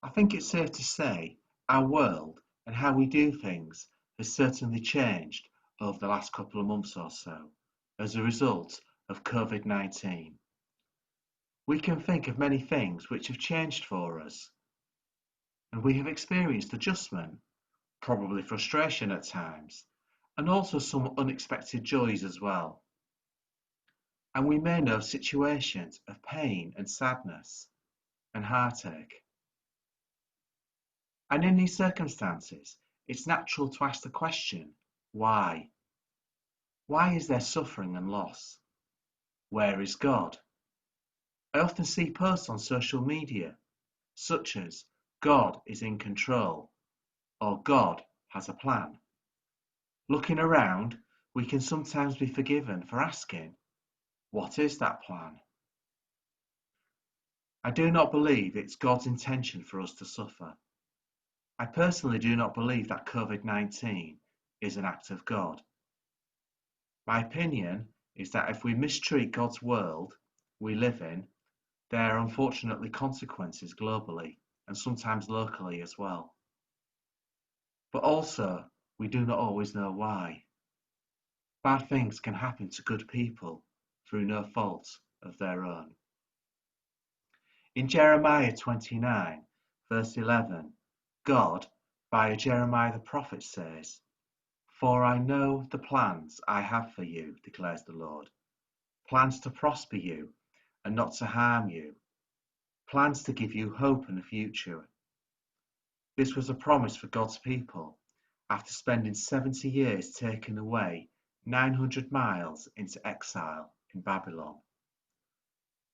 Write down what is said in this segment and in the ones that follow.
I think it's safe to say our world and how we do things has certainly changed over the last couple of months or so as a result of COVID-19. We can think of many things which have changed for us, and we have experienced adjustment, probably frustration at times, and also some unexpected joys as well. And we may know situations of pain and sadness and heartache. And in these circumstances, it's natural to ask the question, why? Why is there suffering and loss? Where is God? I often see posts on social media, such as, God is in control, or God has a plan. Looking around, we can sometimes be forgiven for asking, what is that plan? I do not believe it's God's intention for us to suffer. I personally do not believe that COVID-19 is an act of God. My opinion is that if we mistreat God's world we live in, there are unfortunately consequences globally and sometimes locally as well. But also, we do not always know why. Bad things can happen to good people through no fault of their own. In Jeremiah 29, verse 11, God, via Jeremiah the prophet, says, "For I know the plans I have for you, declares the Lord, plans to prosper you and not to harm you, plans to give you hope and a future." This was a promise for God's people after spending 70 years taken away 900 miles into exile in Babylon.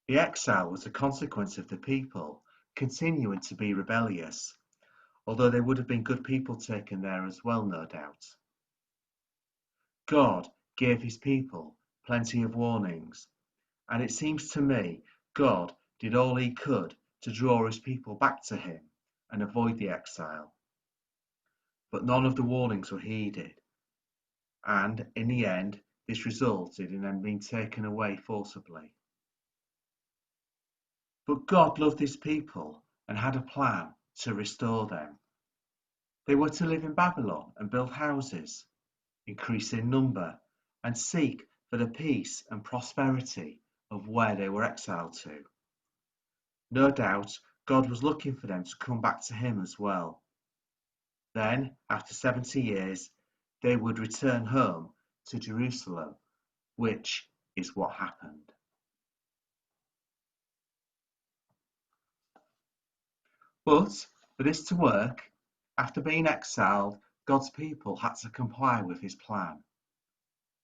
The exile was a consequence of the people continuing to be rebellious, although there would have been good people taken there as well, no doubt. God gave his people plenty of warnings, and it seems to me God did all he could to draw his people back to him and avoid the exile. But none of the warnings were heeded, and in the end this resulted in them being taken away forcibly. But God loved his people and had a plan to restore them. They were to live in Babylon and build houses, increase in number, and seek for the peace and prosperity of where they were exiled to. No doubt God was looking for them to come back to him as well. Then, after 70 years, they would return home to Jerusalem, which is what happened. But for this to work, after being exiled, God's people had to comply with his plan.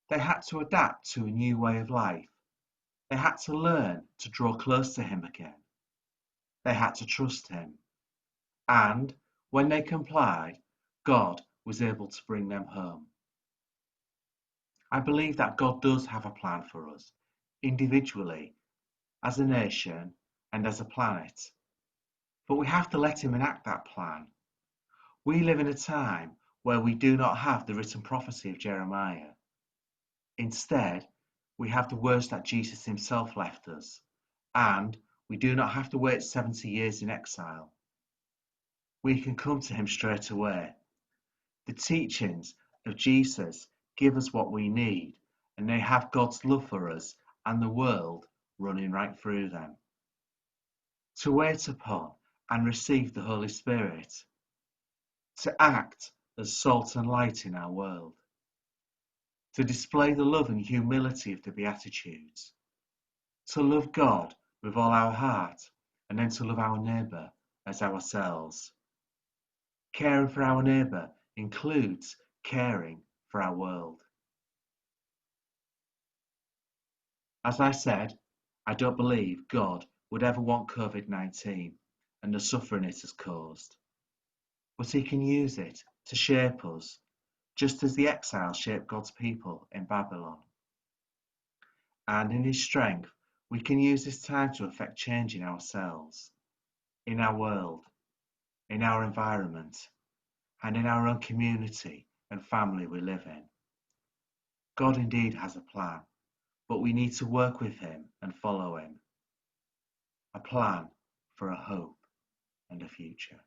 They had to adapt to a new way of life. They had to learn to draw close to him again. They had to trust him. And when they complied, God was able to bring them home. I believe that God does have a plan for us, individually, as a nation, and as a planet. But we have to let him enact that plan. We live in a time where we do not have the written prophecy of Jeremiah. Instead, we have the words that Jesus himself left us, and we do not have to wait 70 years in exile. We can come to him straight away. The teachings of Jesus give us what we need, and they have God's love for us and the world running right through them. To wait upon and receive the Holy Spirit, to act as salt and light in our world, to display the love and humility of the Beatitudes, to love God with all our heart, and then to love our neighbour as ourselves. Caring for our neighbour includes caring for our world. As I said, I don't believe God would ever want COVID-19 and the suffering it has caused. But he can use it to shape us, just as the exile shaped God's people in Babylon. And in his strength, we can use this time to effect change in ourselves, in our world, in our environment, and in our own community and family we live in. God indeed has a plan, but we need to work with him and follow him. A plan for a hope and a future.